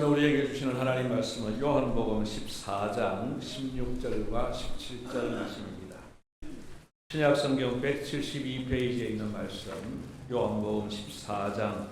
우리에게 주시는 하나님 말씀은 요한복음 14장 16절과 17절 말씀입니다. 신약성경 172페이지에 있는 말씀, 요한복음 14장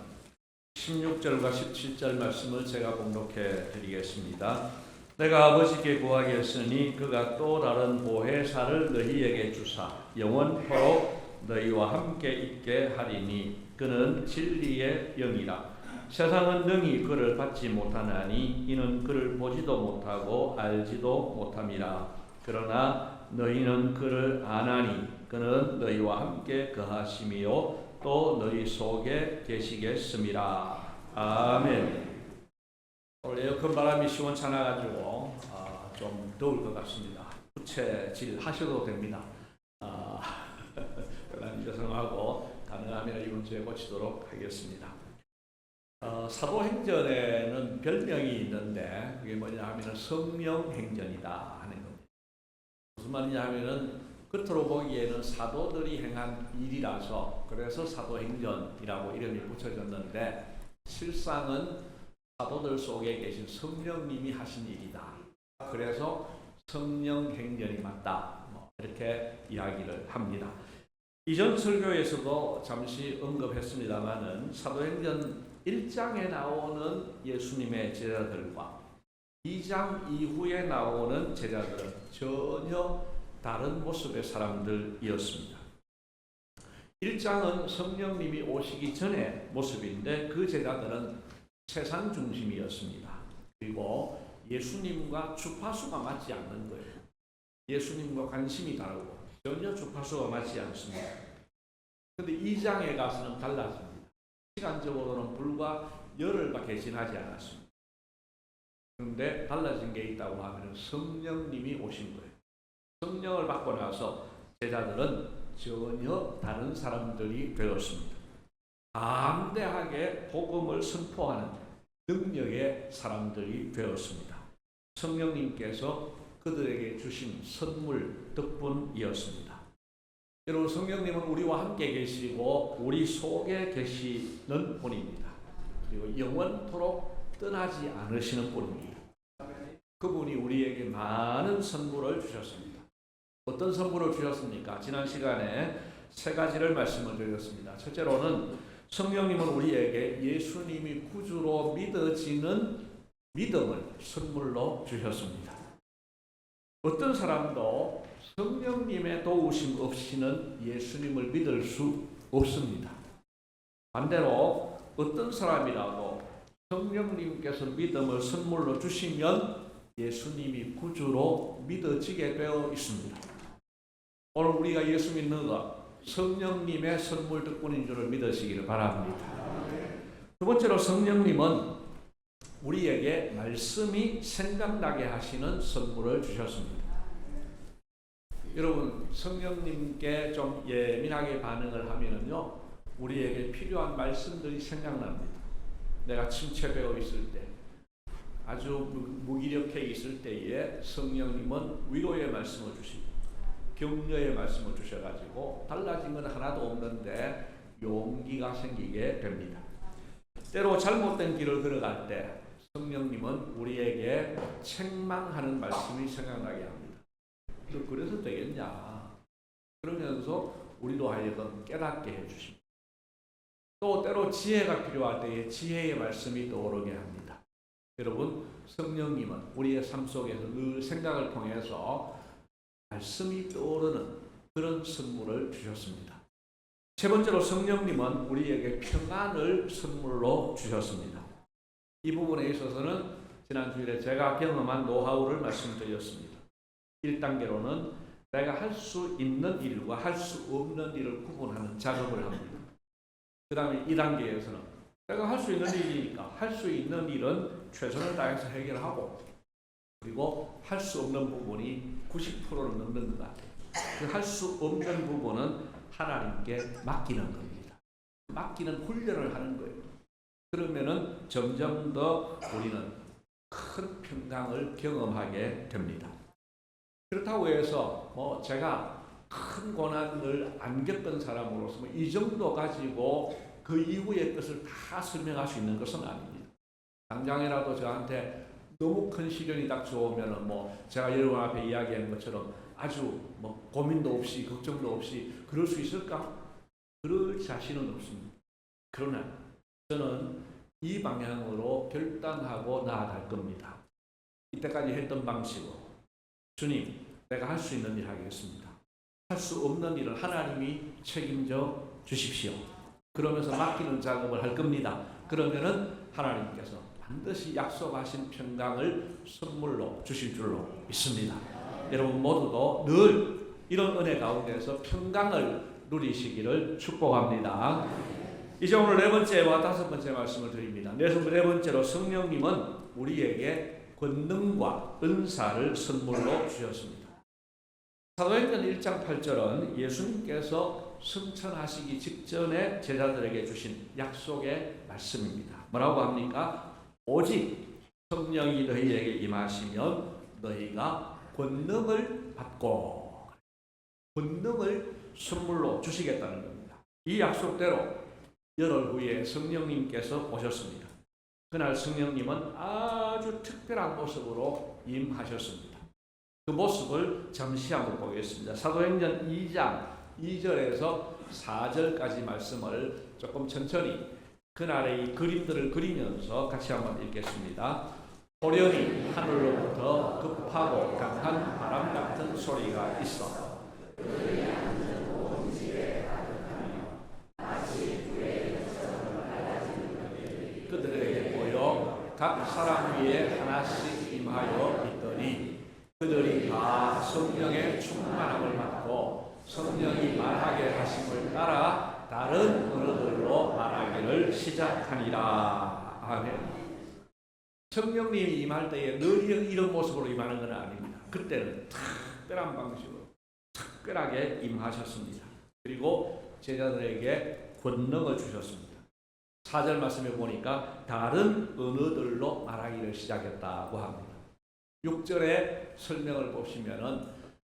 16절과 17절 말씀을 제가 봉독해 드리겠습니다. 내가 아버지께 구하겠으니 그가 또 다른 보혜사를 너희에게 주사 영원토록 너희와 함께 있게 하리니 그는 진리의 영이라. 세상은 능히 그를 받지 못하나니 이는 그를 보지도 못하고 알지도 못함이라. 그러나 너희는 그를 아나니 그는 너희와 함께 거하심이요 또 너희 속에 계시겠음이라. 아멘. 오늘 에어컨 바람이 시원찮아가지고 좀 더울 것 같습니다. 부채질 하셔도 됩니다. 요청하고 가능하면 이번 주에 고치도록 하겠습니다. 사도행전에는 별명이 있는데 그게 뭐냐 하면 성령행전이다 하는 겁니다. 무슨 말이냐 하면은 겉으로 보기에는 사도들이 행한 일이라서 그래서 사도행전이라고 이름이 붙여졌는데 실상은 사도들 속에 계신 성령님이 하신 일이다. 그래서 성령행전이 맞다. 이렇게 이야기를 합니다. 이전 설교에서도 잠시 언급했습니다마는 사도행전 1장에 나오는 예수님의 제자들과 2장 이후에 나오는 제자들은 전혀 다른 모습의 사람들이었습니다. 1장은 성령님이 오시기 전의 모습인데 그 제자들은 세상 중심이었습니다. 그리고 예수님과 주파수가 맞지 않는 거예요. 예수님과 관심이 다르고 전혀 주파수가 맞지 않습니다. 그런데 2장에 가서는 달라집니다. 시간적으로는 불과 열흘밖에 지나지 않았습니다. 그런데 달라진 게 있다고 하면 성령님이 오신 거예요. 성령을 받고 나서 제자들은 전혀 다른 사람들이 되었습니다. 담대하게 복음을 선포하는 능력의 사람들이 되었습니다. 성령님께서 그들에게 주신 선물 덕분이었습니다. 여러분, 성령님은 우리와 함께 계시고 우리 속에 계시는 분입니다. 그리고 영원토록 떠나지 않으시는 분입니다. 그분이 우리에게 많은 선물을 주셨습니다. 어떤 선물을 주셨습니까? 지난 시간에 세 가지를 말씀을 드렸습니다. 첫째로는 성령님은 우리에게 예수님이 구주로 믿어지는 믿음을 선물로 주셨습니다. 어떤 사람도 성령님의 도우심 없이는 예수님을 믿을 수 없습니다. 반대로 어떤 사람이라도 성령님께서 믿음을 선물로 주시면 예수님이 구주로 믿어지게 되어 있습니다. 오늘 우리가 예수 믿는 것 성령님의 선물 덕분인 줄을 믿으시기를 바랍니다. 두 번째로 성령님은 우리에게 말씀이 생각나게 하시는 선물을 주셨습니다. 여러분, 성령님께 좀 예민하게 반응을 하면은요, 우리에게 필요한 말씀들이 생각납니다. 내가 침체되어 있을 때, 아주 무기력해 있을 때에 성령님은 위로의 말씀을 주시고, 격려의 말씀을 주셔가지고, 달라진 건 하나도 없는데 용기가 생기게 됩니다. 때로 잘못된 길을 걸어갈 때, 성령님은 우리에게 책망하는 말씀이 생각나게 합니다. 그래서 되겠냐. 그러면서 우리도 하여금 깨닫게 해주십니다. 또 때로 지혜가 필요할 때에 지혜의 말씀이 떠오르게 합니다. 여러분, 성령님은 우리의 삶 속에서 늘 생각을 통해서 말씀이 떠오르는 그런 선물을 주셨습니다. 세 번째로 성령님은 우리에게 평안을 선물로 주셨습니다. 이 부분에 있어서는 지난 주일에 제가 경험한 노하우를 말씀드렸습니다. 1단계로는 내가 할 수 있는 일과 할 수 없는 일을 구분하는 작업을 합니다. 그 다음에 2단계에서는 내가 할 수 있는 일이니까 할 수 있는 일은 최선을 다해서 해결하고, 그리고 할 수 없는 부분이 90%를 넘는 것 같아요. 그 할 수 없는 부분은 하나님께 맡기는 겁니다. 맡기는 훈련을 하는 거예요. 그러면은 점점 더 우리는 큰 평강을 경험하게 됩니다. 그렇다고 해서 제가 큰 고난을 안 겪은 사람으로서 이 정도 가지고 그 이후의 것을 다 설명할 수 있는 것은 아닙니다. 당장이라도 저한테 너무 큰 시련이 닥쳐오면은 제가 여러분 앞에 이야기하는 것처럼 아주 고민도 없이 걱정도 없이 그럴 수 있을까? 그럴 자신은 없습니다. 그러나 저는 이 방향으로 결단하고 나아갈 겁니다. 이때까지 했던 방식으로 주님, 내가 할 수 있는 일 하겠습니다. 할 수 없는 일을 하나님이 책임져 주십시오. 그러면서 맡기는 작업을 할 겁니다. 그러면은 하나님께서 반드시 약속하신 평강을 선물로 주실 줄로 믿습니다. 여러분 모두도 늘 이런 은혜 가운데서 평강을 누리시기를 축복합니다. 이제 오늘 네 번째와 다섯 번째 말씀을 드립니다. 네 번째로 성령님은 우리에게 권능과 은사를 선물로 주셨습니다. 사도행전 1장 8절은 예수님께서 승천하시기 직전에 제자들에게 주신 약속의 말씀입니다. 뭐라고 합니까? 오직 성령이 너희에게 임하시면 너희가 권능을 받고, 권능을 선물로 주시겠다는 겁니다. 이 약속대로 열흘 후에 성령님께서 오셨습니다. 그날 성령님은 아주 특별한 모습으로 임하셨습니다. 그 모습을 잠시 한번 보겠습니다. 사도행전 2장 2절에서 4절까지 말씀을 조금 천천히 그날의 이 그림들을 그리면서 같이 한번 읽겠습니다. 호련히 하늘로부터 급하고 강한 바람 같은 소리가 있어 그들에게 보여 각 사람 위에 하나씩 임하여 있더니 그들이 다 성령의 충만함을 받고 성령이 말하게 하심을 따라 다른 언어들로 말하기를 시작하니라. 아멘. 성령님이 임할 때에 늘 이런 모습으로 임하는 건 아닙니다. 그때는 특별한 방식으로 특별하게 임하셨습니다. 그리고 제자들에게 권능을 주셨습니다. 4절 말씀에 보니까 다른 언어들로 말하기를 시작했다고 합니다. 6절의 설명을 보시면은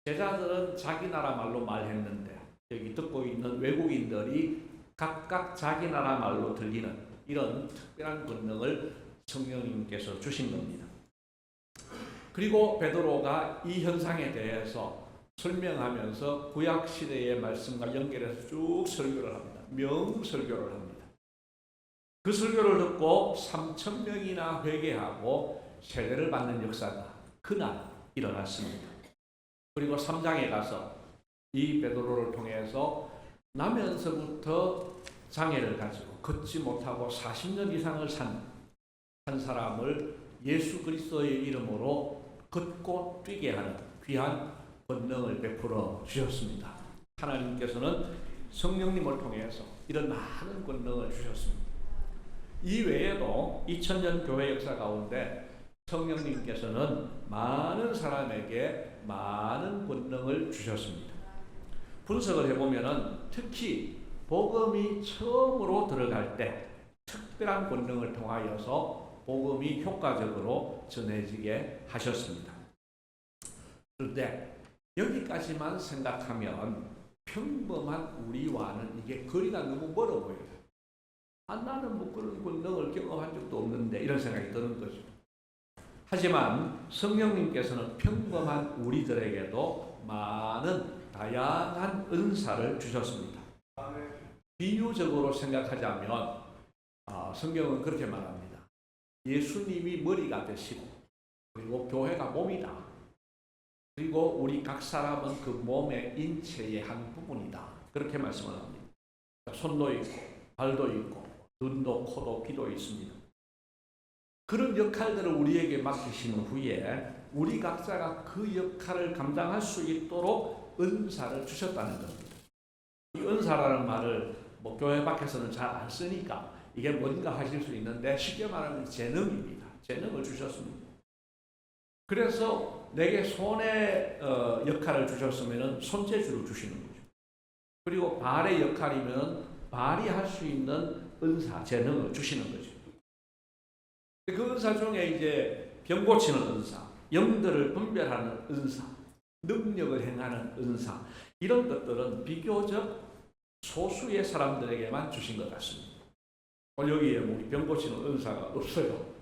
제자들은 자기 나라 말로 말했는데 여기 듣고 있는 외국인들이 각각 자기 나라 말로 들리는 이런 특별한 권능을 성령님께서 주신 겁니다. 그리고 베드로가 이 현상에 대해서 설명하면서 구약 시대의 말씀과 연결해서 쭉 설교를 합니다. 명설교를 합니다. 그 설교를 듣고 3,000명이나 회개하고 세례를 받는 역사가 그날 일어났습니다. 그리고 3장에 가서 이 베드로를 통해서 나면서부터 장애를 가지고 걷지 못하고 40년 이상을 산 사람을 예수 그리스도의 이름으로 걷고 뛰게 하는 귀한 권능을 베풀어 주셨습니다. 하나님께서는 성령님을 통해서 이런 많은 권능을 주셨습니다. 이 외에도 2000년 교회 역사 가운데 성령님께서는 많은 사람에게 많은 권능을 주셨습니다. 분석을 해보면 특히 복음이 처음으로 들어갈 때 특별한 권능을 통하여서 복음이 효과적으로 전해지게 하셨습니다. 그런데 여기까지만 생각하면 평범한 우리와는 이게 거리가 너무 멀어 보여요. 나는 그런 권능을 경험한 적도 없는데 이런 생각이 드는 거죠. 하지만 성령님께서는 평범한 우리들에게도 많은 다양한 은사를 주셨습니다. 비유적으로 생각하자면 성경은 그렇게 말합니다. 예수님이 머리가 되시고 그리고 교회가 몸이다. 그리고 우리 각 사람은 그 몸의 인체의 한 부분이다. 그렇게 말씀을 합니다. 손도 있고 발도 있고 눈도 코도 귀도 있습니다. 그런 역할들을 우리에게 맡기신 후에 우리 각자가 그 역할을 감당할 수 있도록 은사를 주셨다는 겁니다. 이 은사라는 말을 교회 밖에서는 잘 안 쓰니까 이게 뭔가 하실 수 있는데 쉽게 말하면 재능입니다. 재능을 주셨습니다. 그래서 내게 손의 역할을 주셨으면 손재주를 주시는 거죠. 그리고 발의 역할이면 발이 할 수 있는 은사, 재능을 주시는 거죠. 그 은사 중에 이제 병 고치는 은사, 영들을 분별하는 은사, 능력을 행하는 은사, 이런 것들은 비교적 소수의 사람들에게만 주신 것 같습니다. 여기에 우리 병 고치는 은사가 없어요.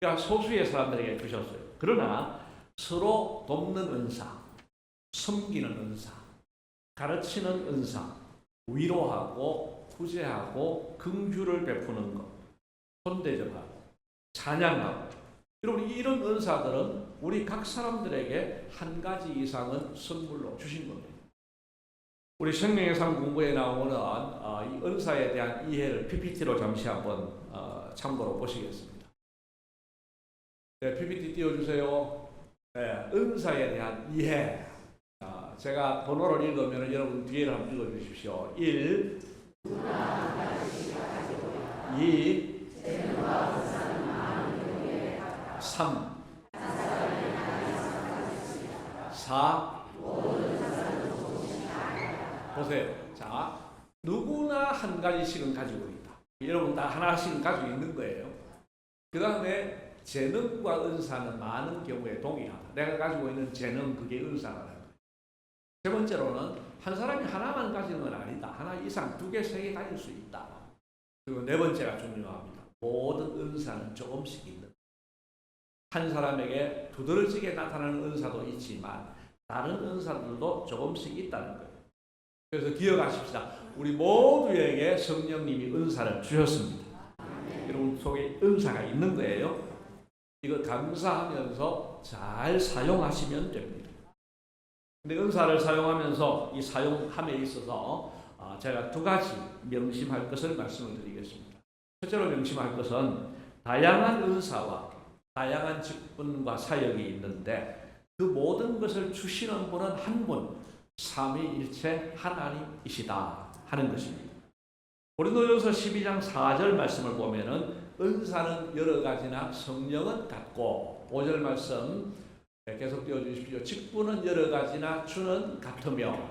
그러니까 소수의 사람들에게 주셨어요. 그러나 서로 돕는 은사, 섬기는 은사, 가르치는 은사, 위로하고 구제하고 긍휼을 베푸는 것, 손대접하고 찬양하고, 여러분 이런 은사들은 우리 각 사람들에게 한 가지 이상은 선물로 주신 겁니다. 우리 생명의 삶 공부에 나오는 이 은사에 대한 이해를 PPT로 잠시 한번 참고로 보시겠습니다. 네, PPT 띄워주세요. 네, 은사에 대한 이해. 제가 번호를 읽으면 여러분 뒤에를 한번 읽어주십시오. 1, 2, 3, 4. 보세요. 자, 누구나 한 가지씩은 가지고 있다. 여러분 다 하나씩은 가지고 있는 거예요. 그 다음에 재능과 은사는 많은 경우에 동일하다. 내가 가지고 있는 재능, 그게 은사라는 거예요. 세 번째로는 한 사람이 하나만 가지는 건 아니다. 하나 이상, 두 개, 세 개 가질 수 있다. 그리고 네 번째가 중요합니다. 모든 은사는 조금씩 있는. 한 사람에게 두드러지게 나타나는 은사도 있지만 다른 은사들도 조금씩 있다는 거예요. 그래서 기억하십시다. 우리 모두에게 성령님이 은사를 주셨습니다. 여러분 속에 은사가 있는 거예요. 이거 감사하면서 잘 사용하시면 됩니다. 근데 은사를 사용하면서 이 사용함에 있어서 제가 두 가지 명심할 것을 말씀을 드리겠습니다. 첫째로 명심할 것은 다양한 은사와 다양한 직분과 사역이 있는데 그 모든 것을 주시는 분은 한 분, 삼위일체 하나님이시다 하는 것입니다. 고린도전서 12장 4절 말씀을 보면은 은사는 여러 가지나 성령은 같고, 5절 말씀 계속 띄워주십시오. 직분은 여러 가지나 주는 같으며,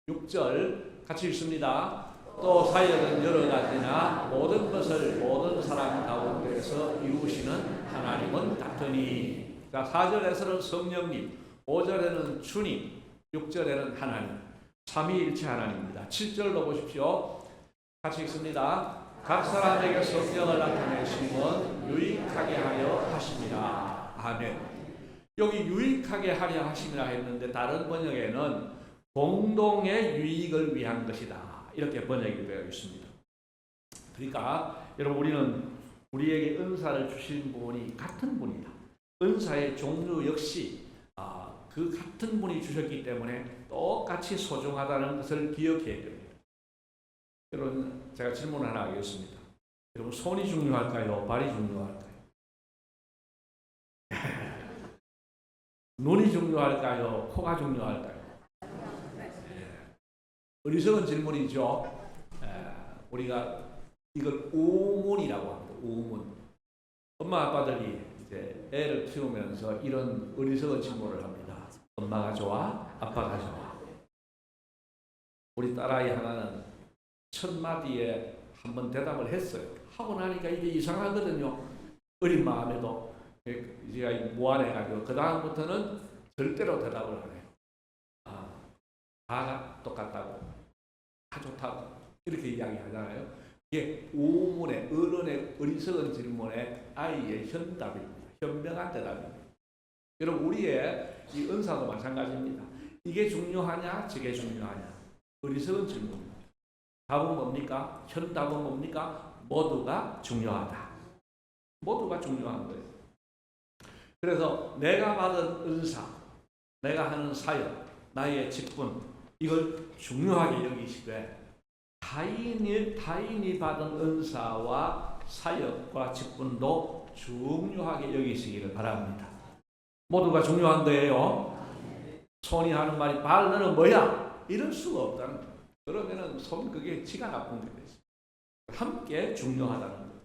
6절 같이 읽습니다. 또 사역은 여러 가지나 모든 것을 모든 사람 가운데서 이루시는 하나님은 같으니. 자, 4절에서는 성령님, 5절에는 주님, 6절에는 하나님, 삼위일체 하나님입니다. 7절로 보십시오. 같이 읽습니다. 각 사람에게 성령을 나타내심은 유익하게 하여 하심이라. 아멘. 여기 유익하게 하려 하심이라 했는데 다른 번역에는 공동의 유익을 위한 것이다. 이렇게 번역이 되어 있습니다. 그러니까 여러분 우리에게 은사를 주신 분이 같은 분이다. 은사의 종류 역시 그 같은 분이 주셨기 때문에 똑같이 소중하다는 것을 기억해야 됩니다. 여러분 제가 질문 하나 하겠습니다. 여러분 손이 중요할까요? 발이 중요할까요? 눈이 중요할까요? 코가 중요할까요? 어리석은 질문이죠. 우리가 이걸 우문이라고 합니다. 우문. 엄마 아빠들이 이제 애를 키우면서 이런 어리석은 질문을 합니다. 엄마가 좋아? 아빠가 좋아? 우리 딸아이 하나는 첫 마디에 한번 대답을 했어요. 하고 나니까 이게 이상하거든요. 어린 마음에도 제가 무안해가지고 그 다음부터는 절대로 대답을 안 해요. 다가 똑같다고, 다 좋다고 이렇게 이야기하잖아요. 이게 우문의 어른의 어리석은 질문에 아이의 현답입니다. 현명한 대답입니다. 여러분 우리의 이 은사도 마찬가지입니다. 이게 중요하냐 저게 중요하냐 어리석은 질문입니다. 답은 뭡니까? 현답은 뭡니까? 모두가 중요하다. 모두가 중요한 거예요. 그래서 내가 받은 은사, 내가 하는 사역, 나의 직분 이걸 중요하게 여기시되 타인이 받은 은사와 사역과 직분도 중요하게 여기시기를 바랍니다. 모두가 중요한 거예요. 손이 하는 말이 발 너는 뭐야? 이럴 수가 없다는 거예요. 그러면은 손 그게 지가 나쁜 게 되죠. 함께 중요하다는 거예요.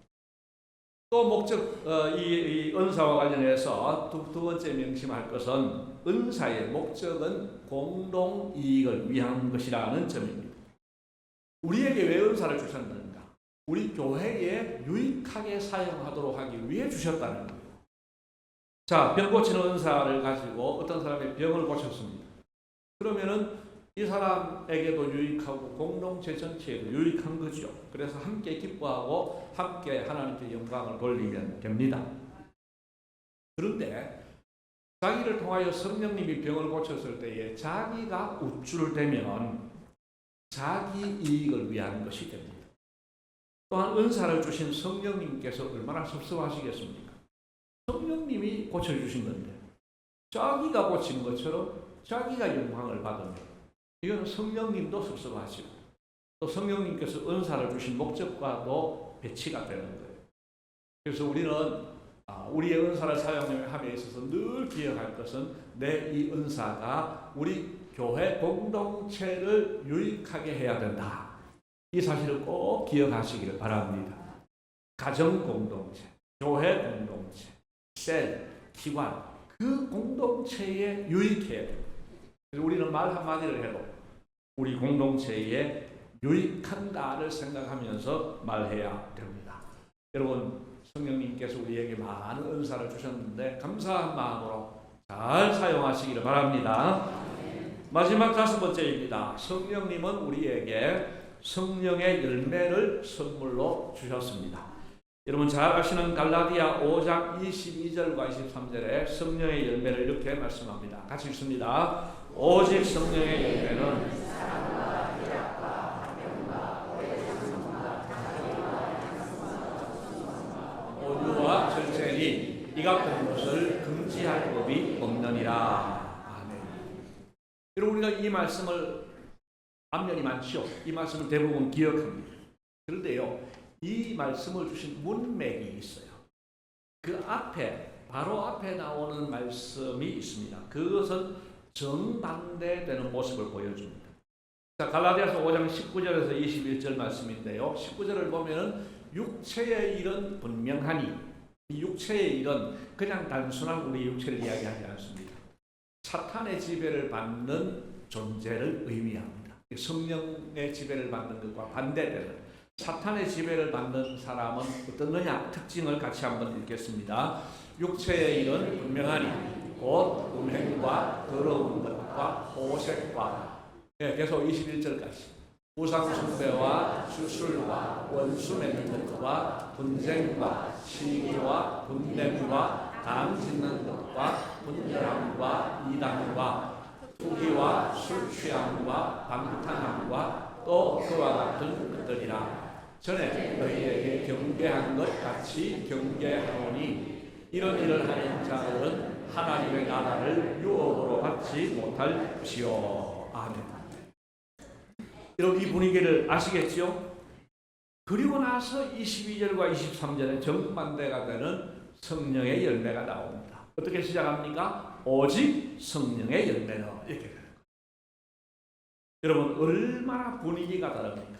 또 목적 이 은사와 관련해서 두 번째 명심할 것은 은사의 목적은 공동 이익을 위한 것이라는 점입니다. 우리에게 왜 은사를 주셨는가? 우리 교회에 유익하게 사용하도록 하기 위해 주셨다는 거예요. 자, 병 고치는 은사를 가지고 어떤 사람의 병을 고쳤습니다. 그러면은 이 사람에게도 유익하고 공동체 전체에도 유익한 거죠. 그래서 함께 기뻐하고 함께 하나님께 영광을 돌리면 됩니다. 그런데 자기를 통하여 성령님이 병을 고쳤을 때에 자기가 우쭐대면 자기 이익을 위한 것이 됩니다. 또한 은사를 주신 성령님께서 얼마나 섭섭하시겠습니까? 성령님이 고쳐주신 건데 자기가 고친 것처럼 자기가 영광을 받으면 이건 성령님도 섭섭하시고 또 성령님께서 은사를 주신 목적과도 배치가 되는 거예요. 그래서 우리는 우리의 은사를 사용함에 있어서 늘 기억할 것은 내 이 은사가 우리 교회 공동체를 유익하게 해야 된다. 이 사실을 꼭 기억하시기를 바랍니다. 가정 공동체, 교회 공동체, 셀, 기관 그 공동체에 유익해야 됩니다. 그래서 우리는 말 한마디를 해도 우리 공동체에 유익한가를 생각하면서 말해야 됩니다. 여러분 성령님께서 우리에게 많은 은사를 주셨는데 감사한 마음으로 잘 사용하시기를 바랍니다. 마지막 5번째입니다. 성령님은 우리에게 성령의 열매를 선물로 주셨습니다. 여러분 잘 아시는 갈라디아 5장 22절과 23절에 성령의 열매를 이렇게 말씀합니다. 같이 읽습니다. 오직 성령의 열매는 온유와 절제니 이 같은 것을 금지할 법이 없느니라. 아멘. 여러분 우리가 이 말씀을 앞면이 많죠. 이 말씀을 대부분 기억합니다. 그런데요, 이 말씀을 주신 문맥이 있어요. 그 앞에 바로 앞에 나오는 말씀이 있습니다. 그것은 정반대되는 모습을 보여줍니다. 자, 갈라디아서 5장 19절에서 21절 말씀인데요. 19절을 보면은 육체의 일은 분명하니 이 육체의 일은 그냥 단순한 우리 육체를 이야기하지 않습니다. 사탄의 지배를 받는 존재를 의미합니다. 성령의 지배를 받는 것과 반대되는 사탄의 지배를 받는 사람은 어떻느냐 특징을 같이 한번 읽겠습니다. 육체의 일은 분명하니 곧 음행과 더러운 것과 호색과 계속 21절까지 우상 숭배와 주술과 원수 맺는 것과 분쟁과 시기와 분냄과 당 짓는 것과 분열함과 이단과 투기와 술 취함과 방탕함과 또 그와 같은 것들이라. 전에 너희에게 경계한 것 같이 경계하오니 이런 일을 하는 자들은 하나님의 나라를 유업으로 받지 못할 것이요. 아멘. 여러분 이 분위기를 아시겠죠? 그리고 나서 22절과 23절에 정반대가 되는 성령의 열매가 나옵니다. 어떻게 시작합니까? 오직 성령의 열매는 이렇게 되는 거예요. 여러분 얼마나 분위기가 다릅니까?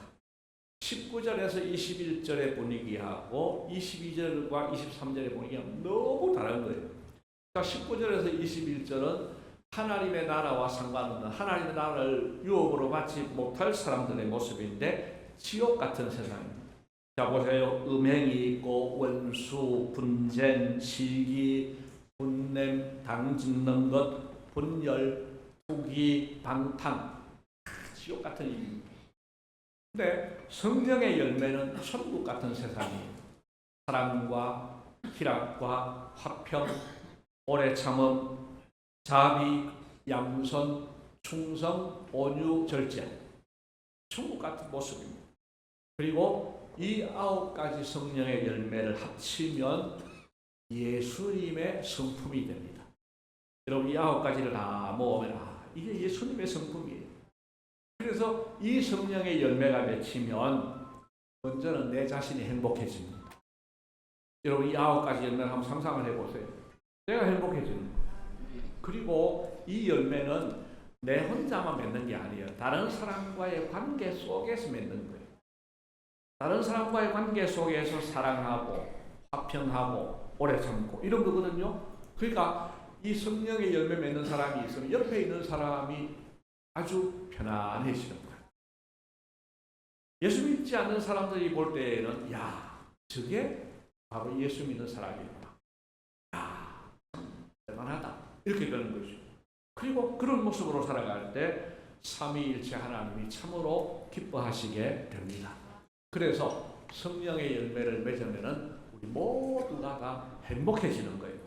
19절에서 21절의 분위기하고 22절과 23절의 분위기가 너무 다른 거예요. 그러니까 19절에서 21절은 하나님의 나라와 상관없는 하나님의 나라를 유업으로 받지 못할 사람들의 모습인데 지옥 같은 세상입니다. 자 보세요. 음행이 있고 원수, 분쟁, 시기, 분냄, 당 짓는 것, 분열, 투기, 방탕 지옥 같은 일입니다. 근데 성령의 열매는 천국 같은 세상이에요. 사랑과 희락과 화평, 오래 참음, 자비, 양선, 충성, 온유, 절제 천국 같은 모습입니다. 그리고 이 9가지 성령의 열매를 합치면 예수님의 성품이 됩니다. 여러분 이 9가지를 다 모으면 이게 예수님의 성품이에요. 그래서 이 성령의 열매가 맺히면 먼저는 내 자신이 행복해집니다. 여러분 이 9가지 열매를 한번 상상을 해보세요. 내가 행복해지는 거예요. 그리고 이 열매는 내 혼자만 맺는 게 아니에요. 다른 사람과의 관계 속에서 맺는 거예요. 다른 사람과의 관계 속에서 사랑하고 화평하고 오래 참고 이런 거거든요. 그러니까 이 성령의 열매 맺는 사람이 있으면 옆에 있는 사람이 아주 편안해지는 거예요. 예수 믿지 않는 사람들이 볼 때에는 야 저게 바로 예수 믿는 사람이구나. 야 대단하다. 이렇게 되는 거죠. 그리고 그런 모습으로 살아갈 때 삼위일체 하나님이 참으로 기뻐하시게 됩니다. 그래서 성령의 열매를 맺으면은 우리 모두가 다 행복해지는 거예요.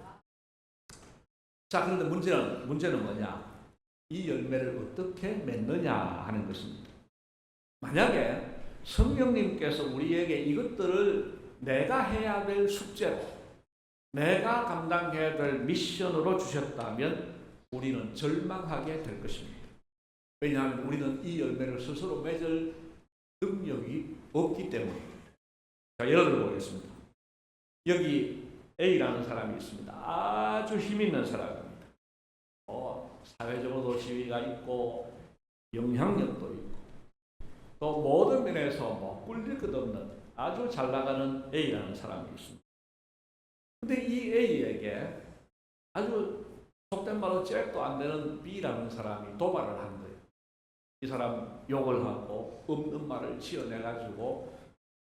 자, 그런데 문제는 뭐냐? 이 열매를 어떻게 맺느냐 하는 것입니다. 만약에 성령님께서 우리에게 이것들을 내가 해야 될 숙제로, 내가 감당해야 될 미션으로 주셨다면 우리는 절망하게 될 것입니다. 왜냐하면 우리는 이 열매를 스스로 맺을 능력이 없기 때문입니다. 자, 예를 들어 보겠습니다. 여기 A라는 사람이 있습니다. 아주 힘 있는 사람입니다. 사회적으로도 지위가 있고 영향력도 있고 또 모든 면에서 꿀릴 것 없는 아주 잘 나가는 A라는 사람이 있습니다. 근데 이 A에게 아주 속된 말로 잽도 안 되는 B라는 사람이 도발을 한 거예요. 이 사람 욕을 하고 없는 말을 지어내가지고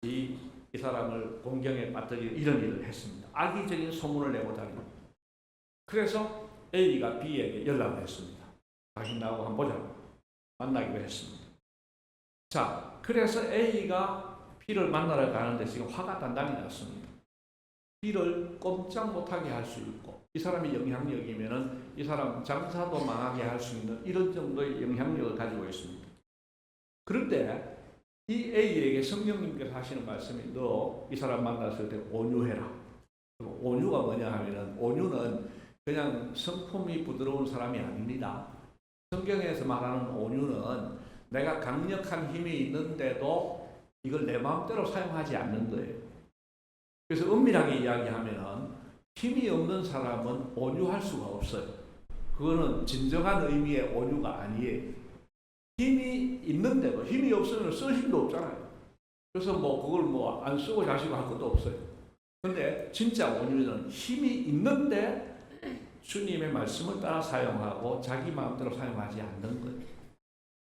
이 사람을 공경에 빠뜨리는 이런 일을 했습니다. 악의적인 소문을 내고 다닙니다. 그래서 A가 B에게 연락을 했습니다. 당신 나하고 한번 보자고 만나기로 했습니다. 자, 그래서 A가 B를 만나러 가는데 지금 화가 단단히 났습니다. B를 꼼짝 못하게 할 수 있고 이 사람이 영향력이면은 이 사람 장사도 망하게 할 수 있는 이런 정도의 영향력을 가지고 있습니다. 그런데 이 A에게 성령님께서 하시는 말씀이 너 이 사람 만났을 때 온유해라. 온유가 뭐냐 하면은 온유는 그냥 성품이 부드러운 사람이 아닙니다. 성경에서 말하는 온유는 내가 강력한 힘이 있는데도 이걸 내 마음대로 사용하지 않는 거예요. 그래서 엄밀하게 이야기하면은 힘이 없는 사람은 온유할 수가 없어요. 그거는 진정한 의미의 온유가 아니에요. 힘이 있는데도 힘이 없으면 쓸 힘도 없잖아요. 그래서 그걸 안 쓰고 자시고 할 것도 없어요. 근데 진짜 온유는 힘이 있는데 주님의 말씀을 따라 사용하고 자기 마음대로 사용하지 않는 거예요.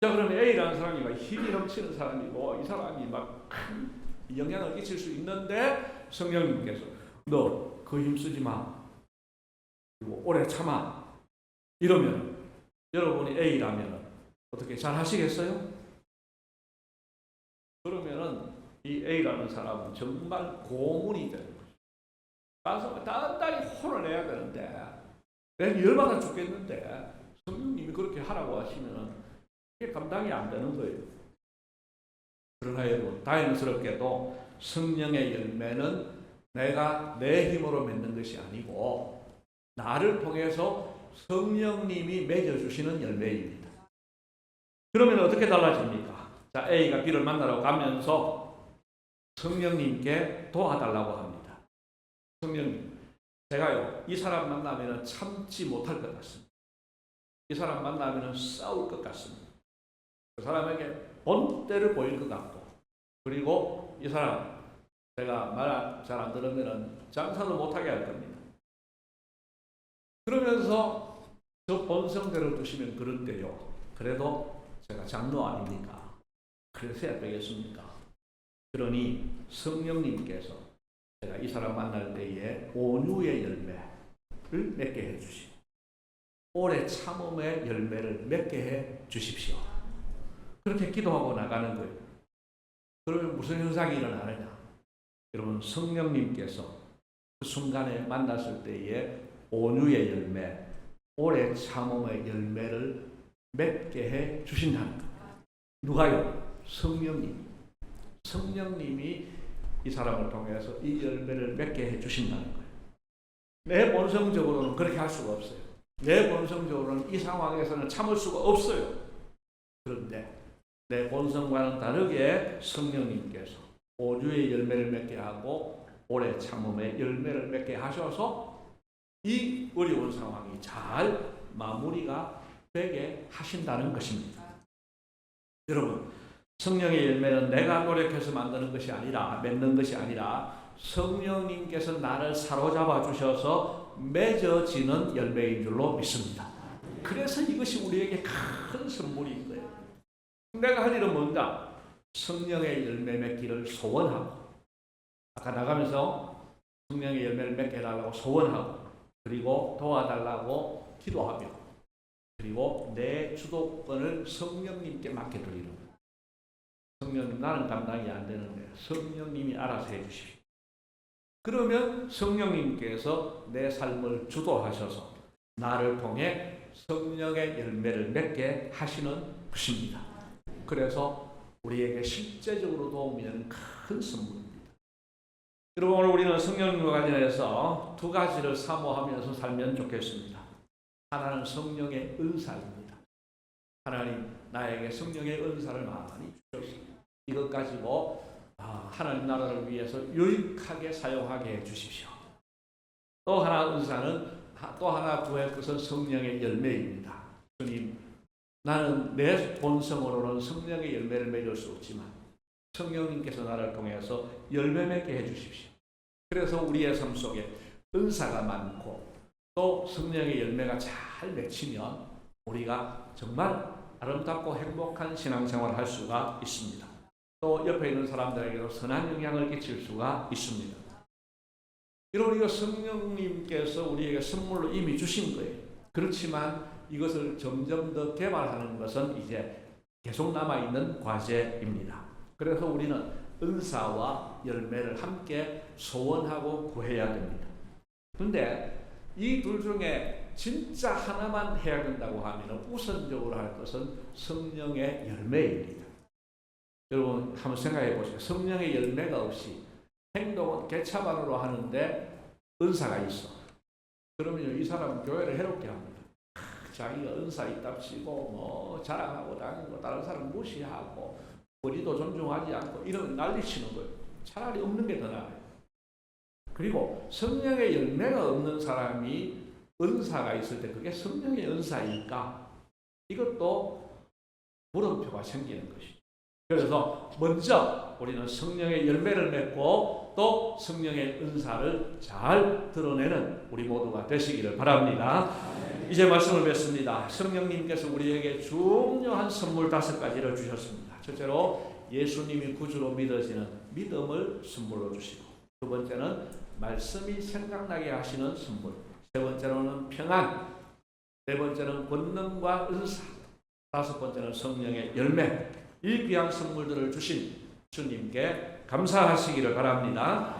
자, 그러면 A라는 사람이 힘이 넘치는 사람이고 이 사람이 큰 영향을 끼칠 수 있는데 성령님께서 너 그 힘 쓰지 마. 그리고 오래 참아. 이러면 여러분이 A라면 어떻게 잘 하시겠어요? 그러면은 이 A라는 사람은 정말 고문이 되는 거죠. 가서 단단히 혼을 내야 되는데 내가 열받아 죽겠는데 성령님이 그렇게 하라고 하시면 이게 감당이 안 되는 거예요. 그러나 여러분, 다행스럽게도 성령의 열매는 내가 내 힘으로 맺는 것이 아니고 나를 통해서 성령님이 맺어주시는 열매입니다. 그러면 어떻게 달라집니까? 자, A가 B를 만나러 가면서 성령님께 도와달라고 합니다. 성령님, 제가요, 이 사람 만나면 참지 못할 것 같습니다. 이 사람 만나면 싸울 것 같습니다. 그 사람에게 본때를 보일 것 같고, 그리고 이 사람, 제가 말 잘 안 들으면 장사도 못하게 할 겁니다. 그러면서 저 본성대로 두시면 그런데요. 그래도 제가 장로 아닙니까? 그래서 해야 되겠습니까? 그러니 성령님께서 제가 이 사람 만날 때에 온유의 열매를 맺게 해주시고 오래 참음의 열매를 맺게 해 주십시오. 그렇게 기도하고 나가는 거예요. 그러면 무슨 현상이 일어나느냐? 여러분, 성령님께서 그 순간에 만났을 때에 온유의 열매, 오래 참음의 열매를 맺게 해 주신다는 겁니다. 누가요? 성령님. 성령님이 이 사람을 통해서 이 열매를 맺게 해 주신다는 거예요. 내 본성적으로는 그렇게 할 수가 없어요. 내 본성적으로는 이 상황에서는 참을 수가 없어요. 그런데 내 본성과는 다르게 성령님께서 온유의 열매를 맺게 하고 오래 참음의 열매를 맺게 하셔서 이 어려운 상황이 잘 마무리가 되게 하신다는 것입니다. 여러분, 성령의 열매는 내가 노력해서 만드는 것이 아니라, 맺는 것이 아니라 성령님께서 나를 사로잡아 주셔서 맺어지는 열매인 줄로 믿습니다. 그래서 이것이 우리에게 큰 선물인 거예요. 내가 할 일은 뭔가? 성령의 열매 맺기를 소원하고, 아까 나가면서 성령의 열매를 맺게 해달라고 소원하고, 그리고 도와달라고 기도하며, 그리고 내 주도권을 성령님께 맡겨드리는 거예요. 성령님, 나는 감당이 안 되는데 성령님이 알아서 해주십시오. 그러면 성령님께서 내 삶을 주도하셔서 나를 통해 성령의 열매를 맺게 하시는 것입니다. 그래서 우리에게 실제적으로 도움이 되는 큰 선물입니다. 여러분, 오늘 우리는 성령님과 관련해서 두 가지를 사모하면서 살면 좋겠습니다. 하나는 성령의 은사입니다. 하나님 나에게 성령의 은사를 많이 주셨습니다. 이것 가지고 하나님 나라를 위해서 유익하게 사용하게 해주십시오. 또 하나 은사는 또 하나 구할 것은 성령의 열매입니다. 주님, 나는 내 본성으로는 성령의 열매를 맺을 수 없지만 성령님께서 나를 통해서 열매 맺게 해주십시오. 그래서 우리의 삶 속에 은사가 많고 또 성령의 열매가 잘 맺히면 우리가 정말 아름답고 행복한 신앙생활을 할 수가 있습니다. 또 옆에 있는 사람들에게도 선한 영향을 끼칠 수가 있습니다. 이런 이거 성령님께서 우리에게 선물로 이미 주신 거예요. 그렇지만 이것을 점점 더 개발하는 것은 이제 계속 남아있는 과제입니다. 그래서 우리는 은사와 열매를 함께 소원하고 구해야 됩니다. 그런데 이 둘 중에 진짜 하나만 해야 된다고 하면 우선적으로 할 것은 성령의 열매입니다. 여러분 한번 생각해 보세요. 성령의 열매가 없이 행동은 개차반으로 하는데 은사가 있어. 그러면 이 사람은 교회를 해롭게 합니다. 자기가 은사 있답시고 뭐 자랑하고 다니고 다른 사람 무시하고 우리도 존중하지 않고 이러면 난리치는 거예요. 차라리 없는 게 더 나아요. 그리고 성령의 열매가 없는 사람이 은사가 있을 때 그게 성령의 은사일까? 이것도 물음표가 생기는 것이죠. 그래서 먼저 우리는 성령의 열매를 맺고 또 성령의 은사를 잘 드러내는 우리 모두가 되시기를 바랍니다. 이제 말씀을 뵙습니다. 성령님께서 우리에게 중요한 선물 5가지를 주셨습니다. 첫째로 예수님이 구주로 믿어지는 믿음을 선물로 주시고, 두 번째는 말씀이 생각나게 하시는 선물, 세 번째로는 평안, 네 번째는 권능과 은사, 다섯 번째는 성령의 열매. 이 귀한 선물들을 주신 주님께 감사하시기를 바랍니다.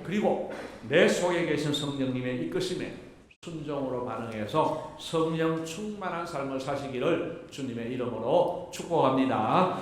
그리고 내 속에 계신 성령님의 이끄심에 순종으로 반응해서 성령 충만한 삶을 사시기를 주님의 이름으로 축복합니다.